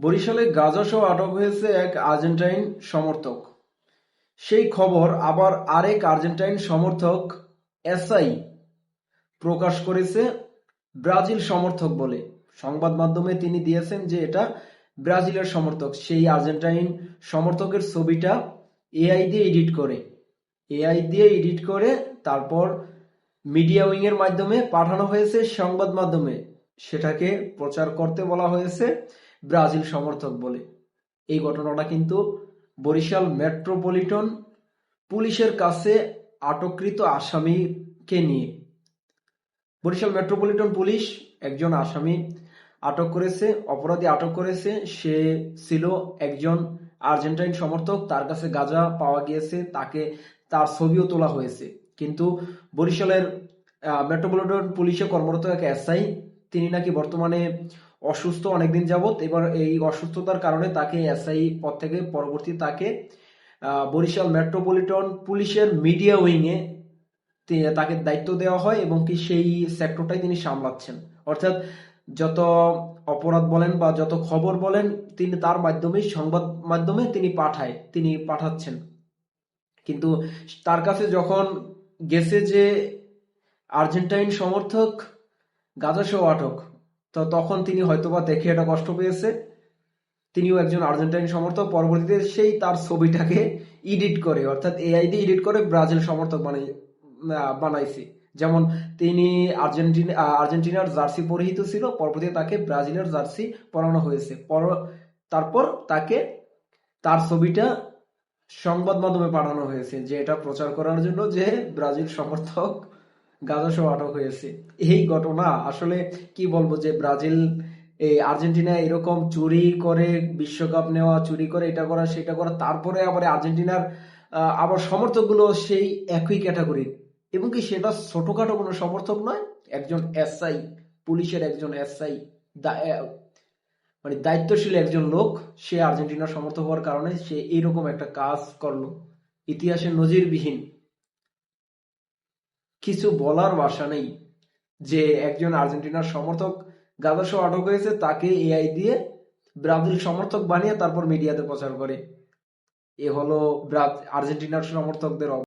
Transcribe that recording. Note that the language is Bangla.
বরিশালে গাঁজাসহ আটক হয়েছে এক আর্জেন্টাইন সমর্থক। সেই খবর আবার আরেক আর্জেন্টাইন সমর্থক এসআই প্রকাশ করেছে ব্রাজিল সমর্থক বলে। সংবাদ মাধ্যমে তিনি দিয়েছেন যে এটা ব্রাজিলের সমর্থক। সেই আর্জেন্টাইন সমর্থকের ছবিটা এআই দিয়ে এডিট করে তারপর মিডিয়া উইং এর মাধ্যমে পাঠানো হয়েছে সংবাদ মাধ্যমে। সেটাকে প্রচার করতে বলা হয়েছে ব্রাজিল সমর্থক বলে। এই ঘটনাটা কিন্তু বরিশাল মেট্রোপলিটন পুলিশের কাছে আটককৃত আসামিকে নিয়ে। বরিশাল মেট্রোপলিটন পুলিশ একজন অপরাধী আটক করেছে। সে ছিল একজন আর্জেন্টাইন সমর্থক। তার কাছে গাঁজা পাওয়া গিয়েছে, তার ছবিও তোলা হয়েছে। কিন্তু বরিশালের মেট্রোপলিটন পুলিশে কর্মরত এক এসআই, তিনি নাকি বর্তমানে অসুস্থ অনেকদিন যাবত। এবার এই অসুস্থতার কারণে তাকে এসআই পদ থেকে পরবর্তী তাকে বরিশাল মেট্রোপলিটন পুলিশের মিডিয়া উইংয়ে তাকে দায়িত্ব দেওয়া হয় এবং কি সেই সেক্টরটাই তিনি সামলাচ্ছেন। অর্থাৎ যত অপরাধ বলেন বা যত খবর বলেন, তিনি তার মাধ্যমে সংবাদ মাধ্যমে তিনি পাঠাচ্ছেন। কিন্তু তার কাছে যখন গেছে যে আর্জেন্টাইন সমর্থক গাঁজাসহ আটক, তো তখন তিনি হয়তোবা দেখে এটা কষ্ট পেয়েছে। তিনিও একজন আর্জেন্টাইন সমর্থক। পরবর্তীতে সেই তার ছবিটাকে এডিট করে, অর্থাৎ এআই দিয়ে এডিট করে ব্রাজিল সমর্থক বানাইছে। যেমন তিনি আর্জেন্টিনার জার্সি পরিহিত ছিল, পরবর্তীতে তাকে ব্রাজিলের জার্সি পরানো হয়েছে। তারপর তার ছবিটা সংবাদ মাধ্যমে পাঠানো হয়েছে যে এটা প্রচার করার জন্য যে ব্রাজিল সমর্থক গাঁজাসহ আটক হয়েছে। এই ঘটনা আসলে কি বলবো, যে ব্রাজিল আর্জেন্টিনা এরকম চুরি করে বিশ্বকাপ নেওয়া, চুরি করে এটা করা সেটা করা, তারপরে আবার আর্জেন্টিনার আবার সমর্থকগুলো সেই একই ক্যাটাগরির, এবং কি সেটা ছোটখাটো কোনো সমর্থক নয়। একজন এসআই, পুলিশের একজন এসআই, মানে দায়িত্বশীল একজন লোক, সে আর্জেন্টিনার সমর্থক হওয়ার কারণে সে এইরকম একটা কাজ করলো। ইতিহাসে নজিরবিহীন। কিছু বলার ভাষা নেই যে একজন আর্জেন্টিনার সমর্থক গাঁজাসহ আটক হয়েছে, তাকে এআই দিয়ে ব্রাজিল সমর্থক বানিয়ে তারপর মিডিয়াতে প্রচার করে। এ হলো আর্জেন্টিনার সমর্থকদের